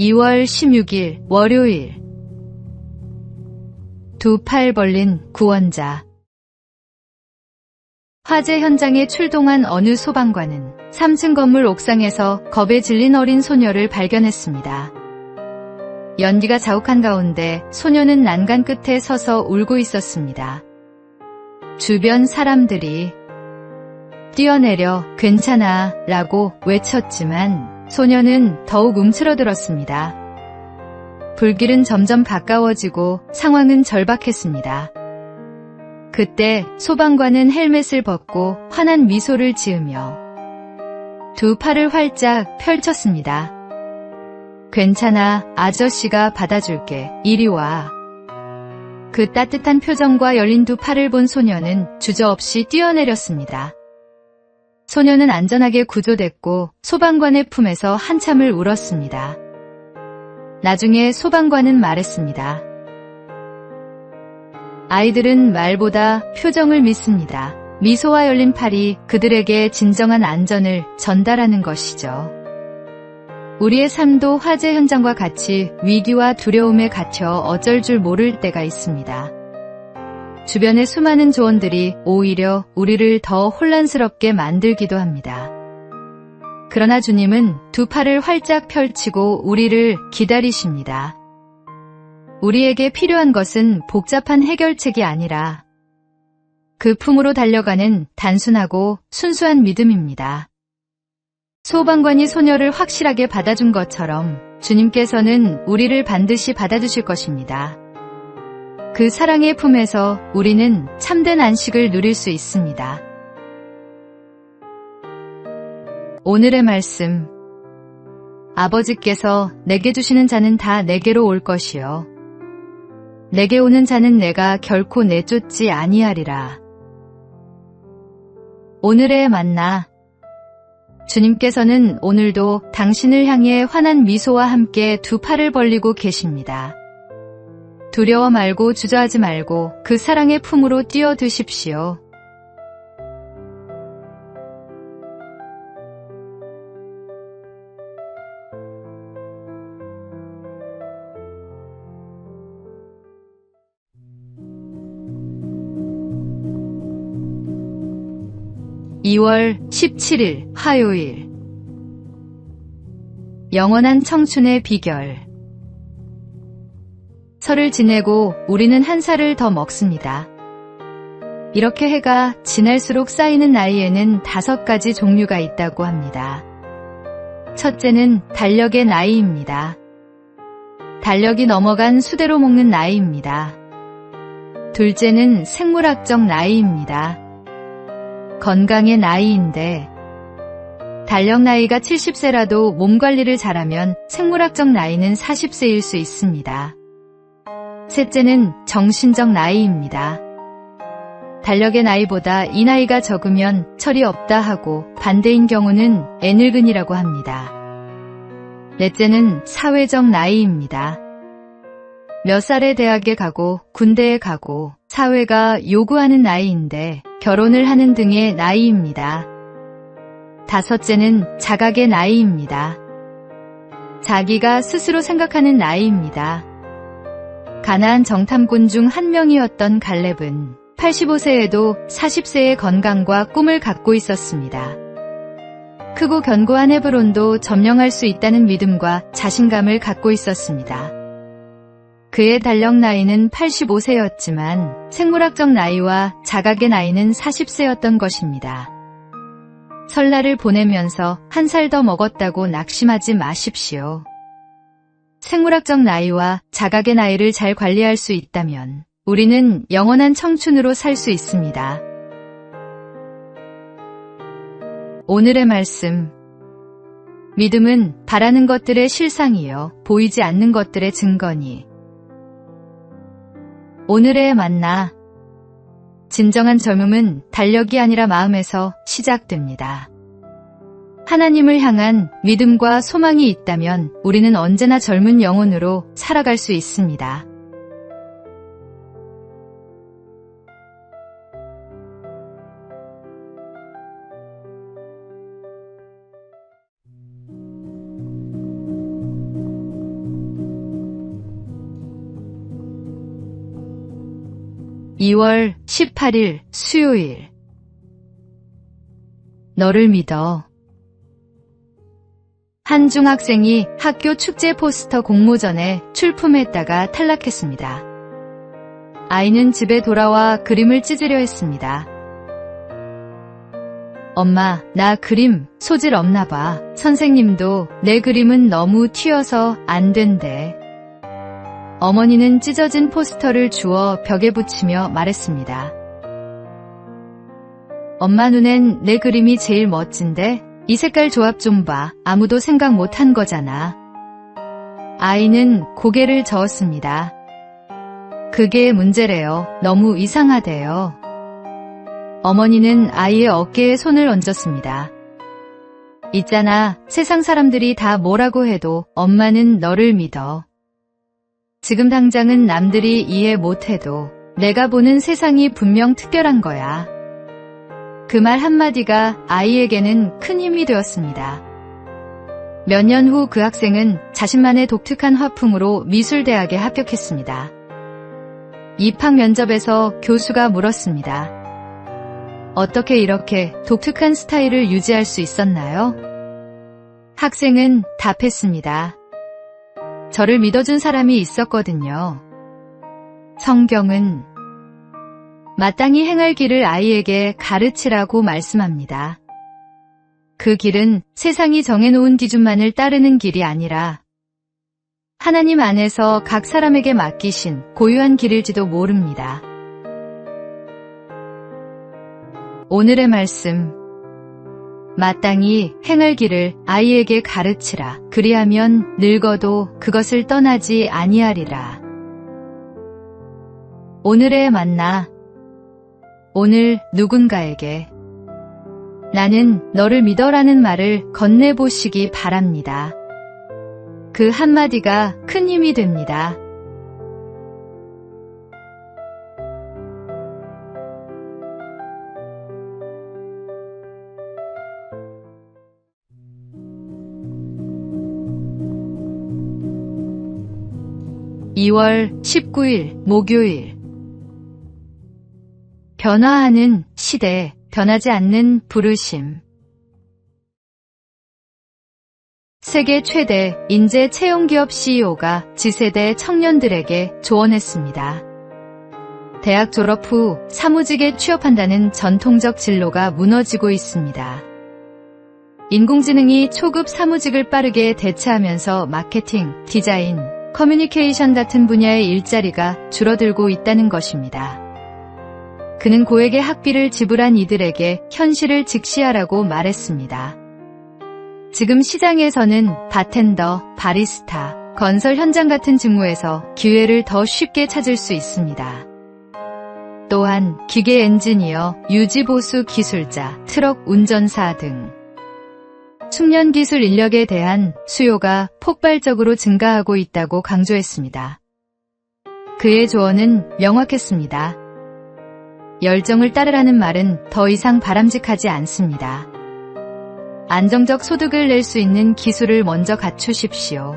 2월 16일 월요일. 두 팔 벌린 구원자. 화재 현장에 출동한 어느 소방관은 3층 건물 옥상에서 겁에 질린 어린 소녀를 발견했습니다. 연기가 자욱한 가운데 소녀는 난간 끝에 서서 울고 있었습니다. 주변 사람들이 뛰어내려 괜찮아 라고 외쳤지만 소녀는 더욱 움츠러들었습니다. 불길은 점점 가까워지고 상황은 절박했습니다. 그때 소방관은 헬멧을 벗고 환한 미소를 지으며 두 팔을 활짝 펼쳤습니다. 괜찮아, 아저씨가 받아줄게. 이리 와. 그 따뜻한 표정과 열린 두 팔을 본 소녀는 주저없이 뛰어내렸습니다. 소녀는 안전하게 구조됐고 소방관의 품에서 한참을 울었습니다. 나중에 소방관은 말했습니다. 아이들은 말보다 표정을 믿습니다. 미소와 열린 팔이 그들에게 진정한 안전을 전달하는 것이죠. 우리의 삶도 화재 현장과 같이 위기와 두려움에 갇혀 어쩔 줄 모를 때가 있습니다. 주변의 수많은 조언들이 오히려 우리를 더 혼란스럽게 만들기도 합니다. 그러나 주님은 두 팔을 활짝 펼치고 우리를 기다리십니다. 우리에게 필요한 것은 복잡한 해결책이 아니라 그 품으로 달려가는 단순하고 순수한 믿음입니다. 소방관이 소녀를 확실하게 받아준 것처럼 주님께서는 우리를 반드시 받아주실 것입니다. 그 사랑의 품에서 우리는 참된 안식을 누릴 수 있습니다. 오늘의 말씀. 아버지께서 내게 주시는 자는 다 내게로 올 것이요 내게 오는 자는 내가 결코 내쫓지 아니하리라. 오늘의 만나. 주님께서는 오늘도 당신을 향해 환한 미소와 함께 두 팔을 벌리고 계십니다. 두려워 말고 주저하지 말고 그 사랑의 품으로 뛰어드십시오. (2월 17일) 화요일. 영원한 청춘의 비결. 설을 지내고 우리는 한 살을 더 먹습니다. 이렇게 해가 지날수록 쌓이는 나이에는 5가지 종류가 있다고 합니다. 첫째는 달력의 나이입니다. 달력이 넘어간 수대로 먹는 나이입니다. 둘째는 생물학적 나이입니다. 건강의 나이인데 달력 나이가 70세라도 몸 관리를 잘하면 생물학적 나이는 40세일 수 있습니다. 셋째는 정신적 나이입니다. 달력의 나이보다 이 나이가 적으면 철이 없다 하고 반대인 경우는 애늙은이라고 합니다. 넷째는 사회적 나이입니다. 몇 살에 대학에 가고 군대에 가고 사회가 요구하는 나이인데 결혼을 하는 등의 나이입니다. 다섯째는 자각의 나이입니다. 자기가 스스로 생각하는 나이입니다. 가나안 정탐꾼 중 한 명이었던 갈렙은 85세에도 40세의 건강과 꿈을 갖고 있었습니다. 크고 견고한 헤브론도 점령할 수 있다는 믿음과 자신감을 갖고 있었습니다. 그의 달력 나이는 85세였지만 생물학적 나이와 자각의 나이는 40세였던 것입니다. 설날을 보내면서 한 살 더 먹었다고 낙심하지 마십시오. 생물학적 나이와 자각의 나이를 잘 관리할 수 있다면 우리는 영원한 청춘으로 살 수 있습니다. 오늘의 말씀. 믿음은 바라는 것들의 실상이요 보이지 않는 것들의 증거니. 오늘의 만나. 진정한 젊음은 달력이 아니라 마음에서 시작됩니다. 하나님을 향한 믿음과 소망이 있다면 우리는 언제나 젊은 영혼으로 살아갈 수 있습니다. 2월 18일 수요일. 너를 믿어. 한 중학생이 학교 축제 포스터 공모전에 출품했다가 탈락했습니다. 아이는 집에 돌아와 그림을 찢으려 했습니다. 엄마, 나 그림 소질 없나 봐. 선생님도 내 그림은 너무 튀어서 안 된대. 어머니는 찢어진 포스터를 주워 벽에 붙이며 말했습니다. 엄마 눈엔 내 그림이 제일 멋진데? 이 색깔 조합 좀 봐. 아무도 생각 못한 거잖아. 아이는 고개를 저었습니다. 그게 문제래요. 너무 이상하대요. 어머니는 아이의 어깨에 손을 얹었습니다. 있잖아, 세상 사람들이 다 뭐라고 해도 엄마는 너를 믿어. 지금 당장은 남들이 이해 못해도 내가 보는 세상이 분명 특별한 거야. 그 말 한마디가 아이에게는 큰 힘이 되었습니다. 몇 년 후 그 학생은 자신만의 독특한 화풍으로 미술대학에 합격했습니다. 입학 면접에서 교수가 물었습니다. 어떻게 이렇게 독특한 스타일을 유지할 수 있었나요? 학생은 답했습니다. 저를 믿어준 사람이 있었거든요. 성경은 마땅히 행할 길을 아이에게 가르치라고 말씀합니다. 그 길은 세상이 정해놓은 기준만을 따르는 길이 아니라 하나님 안에서 각 사람에게 맡기신 고유한 길일지도 모릅니다. 오늘의 말씀. 마땅히 행할 길을 아이에게 가르치라. 그리하면 늙어도 그것을 떠나지 아니하리라. 오늘의 만나. 오늘 누군가에게 나는 너를 믿어라는 말을 건네보시기 바랍니다. 그 한마디가 큰 힘이 됩니다. (2월 19일) 목요일. 변화하는 시대, 변하지 않는 부르심. 세계 최대 인재 채용기업 CEO가 지세대 청년들에게 조언했습니다. 대학 졸업 후 사무직에 취업한다는 전통적 진로가 무너지고 있습니다. 인공지능이 초급 사무직을 빠르게 대체하면서 마케팅, 디자인, 커뮤니케이션 같은 분야의 일자리가 줄어들고 있다는 것입니다. 그는 고액의 학비를 지불한 이들에게 현실을 직시하라고 말했습니다. 지금 시장에서는 바텐더, 바리스타, 건설 현장 같은 직무에서 기회를 더 쉽게 찾을 수 있습니다. 또한 기계 엔지니어, 유지보수 기술자, 트럭 운전사 등 숙련 기술 인력에 대한 수요가 폭발적으로 증가하고 있다고 강조했습니다. 그의 조언은 명확했습니다. 열정을 따르라는 말은 더 이상 바람직하지 않습니다. 안정적 소득을 낼 수 있는 기술을 먼저 갖추십시오.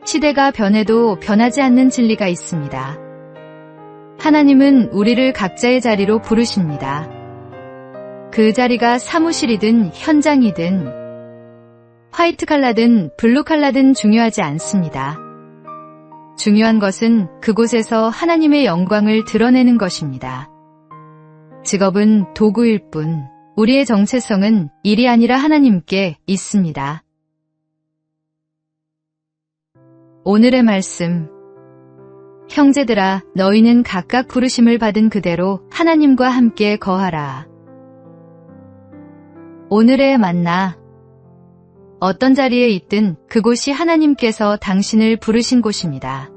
시대가 변해도 변하지 않는 진리가 있습니다. 하나님은 우리를 각자의 자리로 부르십니다. 그 자리가 사무실이든 현장이든 화이트 칼라든 블루 칼라든 중요하지 않습니다. 중요한 것은 그곳에서 하나님의 영광을 드러내는 것입니다. 직업은 도구일 뿐 우리의 정체성은 일이 아니라 하나님께 있습니다. 오늘의 말씀. 형제들아, 너희는 각각 부르심을 받은 그대로 하나님과 함께 거하라. 오늘의 만나. 어떤 자리에 있든 그곳이 하나님께서 당신을 부르신 곳입니다.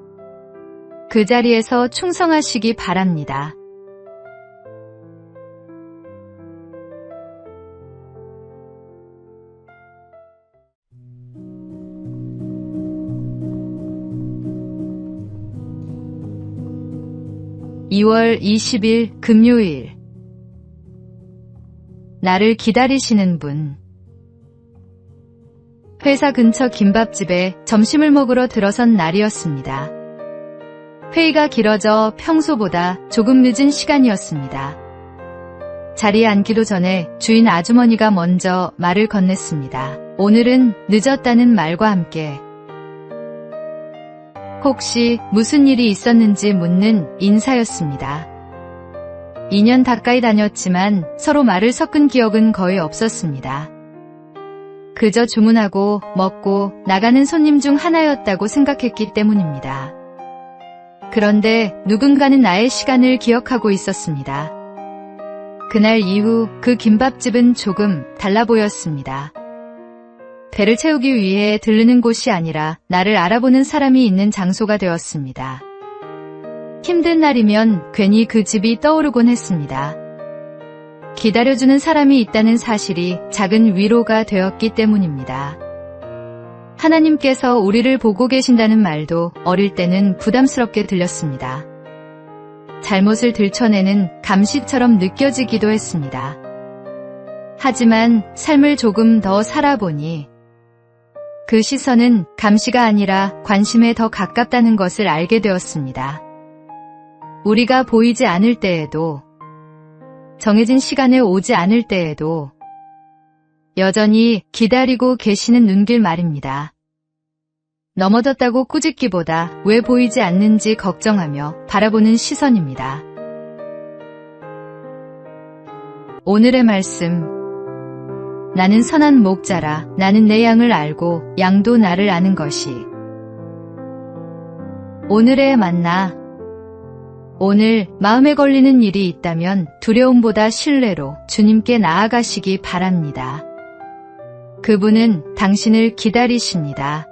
그 자리에서 충성하시기 바랍니다. (2월 20일) 금요일. 나를 기다리시는 분. 회사 근처 김밥집에 점심을 먹으러 들어선 날이었습니다. 회의가 길어져 평소보다 조금 늦은 시간이었습니다. 자리에 앉기도 전에 주인 아주머니가 먼저 말을 건넸습니다. 오늘은 늦었다는 말과 함께 혹시 무슨 일이 있었는지 묻는 인사였습니다. 2년 가까이 다녔지만 서로 말을 섞은 기억은 거의 없었습니다. 그저 주문하고 먹고 나가는 손님 중 하나였다고 생각했기 때문입니다. 그런데 누군가는 나의 시간을 기억하고 있었습니다. 그날 이후 그 김밥집은 조금 달라 보였습니다. 배를 채우기 위해 들르는 곳이 아니라 나를 알아보는 사람이 있는 장소가 되었습니다. 힘든 날이면 괜히 그 집이 떠오르곤 했습니다. 기다려주는 사람이 있다는 사실이 작은 위로가 되었기 때문입니다. 하나님께서 우리를 보고 계신다는 말도 어릴 때는 부담스럽게 들렸습니다. 잘못을 들춰내는 감시처럼 느껴지기도 했습니다. 하지만 삶을 조금 더 살아보니 그 시선은 감시가 아니라 관심에 더 가깝다는 것을 알게 되었습니다. 우리가 보이지 않을 때에도, 정해진 시간에 오지 않을 때에도 여전히 기다리고 계시는 눈길 말입니다. 넘어졌다고 꾸짖기보다 왜 보이지 않는지 걱정하며 바라보는 시선입니다. 오늘의 말씀. 나는 선한 목자라. 나는 내 양을 알고 양도 나를 아는 것이. 오늘의 만나. 오늘 마음에 걸리는 일이 있다면 두려움보다 신뢰로 주님께 나아가시기 바랍니다. 그분은 당신을 기다리십니다.